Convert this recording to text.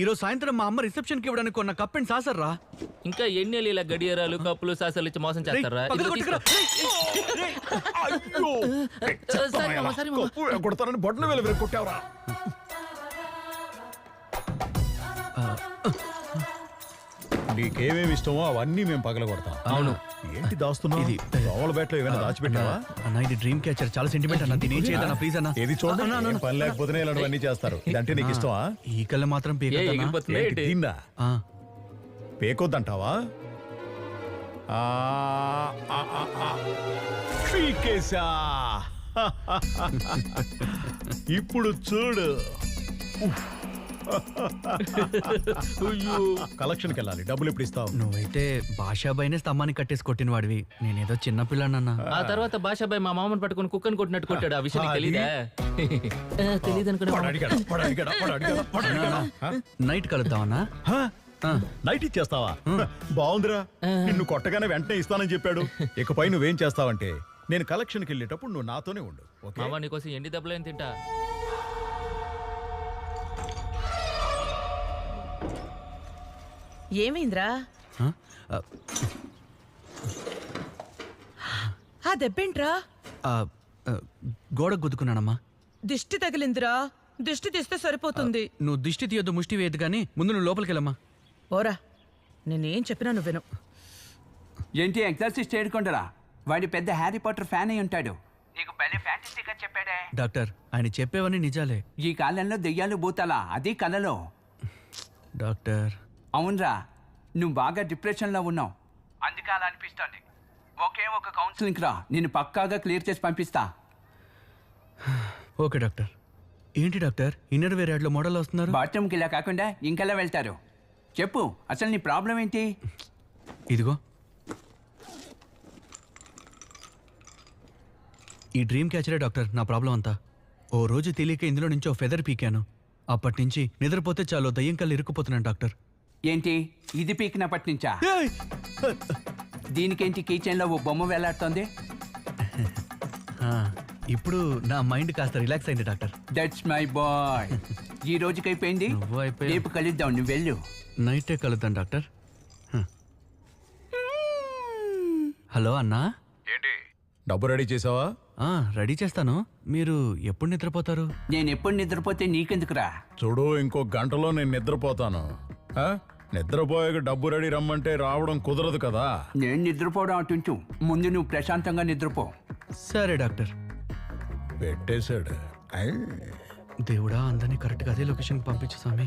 ఈరోజు సాయంత్రం మా అమ్మ రిసెప్షన్ కి ఇవ్వడానికి కొన్న కప్ అండ్ సాసర్ రా. ఇంకా ఎన్ని ఇలా గడియారాలు కప్పులు సాసర్లు ఇచ్చి మోసం చేస్తారా? కొడతానని బొట్టన వేలు వేలు కొట్టావరా? నీకేమేమి ఇష్టమో అవన్నీ మేము పగల కొడతాం. అవును. ఏంటి దాస్తున్నావు? ఇది దోవల బేట్లో ఏమైనా దాచిపెట్టావా? అన్న ఇది డ్రీమ్ క్యాచర్, చాలా సెంటిమెంట్ అన్న. దీని ఏం చేయదన్నా ప్లీజ్ అన్న. ఏది చూడండి, పని లేకపోతేనే ఇలాంటివన్నీ చేస్తారు. ఇదంటే నీకు ఇష్టమా? ఈ కళ్ళ మాత్రం తిన్నా పేకొద్దంటావా? ఇప్పుడు చూడు. కలెక్షన్కి వెళ్ళాలి, డబ్బులు ఎప్పుడు ఇస్తావు? నువ్వైతే భాషాబాయినే స్తంభాన్ని కట్టేసి కొట్టిన వాడివి, నేనేదో చిన్న పిల్లనన్నా. ఆ తర్వాత భాషాబాయ్ మా మామని పట్టుకుని కుక్కని కొట్టినట్టు కొట్టాడు. ఆ విషయం తెలీదా? తెలీదు అనుకున్నా. నైట్ కలుద్దామన్నా? నైట్ ఇచ్చేస్తావా? బాగుందిరా. నిన్ను కొట్టగానే వెంటనే ఇస్తానని చెప్పాడు. ఇకపై నువ్వేం చేస్తావంటే, నేను కలెక్షన్కి వెళ్ళేటప్పుడు నువ్వు నాతోనే ఉండు. మామ నీకోసం ఎండి దెబ్బలేం తింటా. ఏమైందిరా? ఆ దెబ్బేంట్రా? గోడ గుద్దుకున్నానమ్మా. దిష్టి తగిలిందిరా. దిష్టి తీస్తే సరిపోతుంది. నువ్వు దిష్టి తీయొద్దు, ముష్టి వేయద్దు, కానీ ముందు నువ్వు లోపలికి వెళ్ళమ్మా. ఓరా, నేనేం చెప్పినా నువ్వు విను. ఏంటి ఎగ్జార్సిస్ట్ ఏడుకుంటారా? వాడి పెద్ద హ్యారీ పాటర్ ఫ్యాన్ అయి ఉంటాడు. నీకు పెళ్లి ఫ్యాంటసీగా చెప్పాడే. డాక్టర్, ఆయన చెప్పేవన్నీ నిజాలే. ఈ కాలంలో దెయ్యాలు భూతాలా? అది కలలో. డాక్టర్ అవునరా, నువ్వు బాగా డిప్రెషన్లో ఉన్నావు, అందుకే అలా అనిపిస్తుంది. ఒకే ఒక కౌన్సిలింగ్ రా, నేను పక్కాగా క్లియర్ చేసి పంపిస్తా. Okay doctor. ఏంటి డాక్టర్, ఇన్నర్ వేర్ యాడ్లో మోడల్ వస్తున్నారు? బాత్రూమ్కి ఇలా కాకుండా ఇంకెలా వెళ్తారు? చెప్పు, అసలు నీ ప్రాబ్లం ఏంటి? ఇదిగో ఈ డ్రీమ్ క్యాచరే డాక్టర్ నా ప్రాబ్లం అంతా. ఓ రోజు తెలియక ఇందులో నుంచి ఓ ఫెదర్ పీకాను. అప్పటి నుంచి నిద్రపోతే చాలు దయ్యం కళ్ళు ఇరుక్కుపోతున్నాను డాక్టర్. ఏంటి ఇది పీకినప్పటి నుంచా? దీనికేంటి కీచెన్లో ఓ బొమ్మ వేలాడుతోంది? ఇప్పుడు నా మైండ్ కాస్త రిలాక్స్ అయింది డాక్టర్. That's my boy. ఈ రోజుకి అయిపోయింది, రేపు కలుద్దాం. నువ్వు వెళ్ళు. నైటే కలుద్దాం డాక్టర్. హలో అన్నా. ఏంటి, డబ్బు రెడీ చేసావా? రెడీ చేస్తాను. మీరు ఎప్పుడు నిద్రపోతారు? నేను ఎప్పుడు నిద్రపోతే నీకెందుకురా? చూడు, ఇంకో గంటలో నేను నిద్రపోతాను. నిద్రపోయాక డబ్బు రెడీ రమ్మంటే రావడం కుదరదు కదా. నేను నిద్రపోవడం అటుంచు, ముందు నువ్వు ప్రశాంతంగా నిద్రపో. సరే డాక్టర్. పెట్టేశాడు. దేవుడా, అందరినీ కరెక్ట్గా అదే లొకేషన్కి పంపించు స్వామి.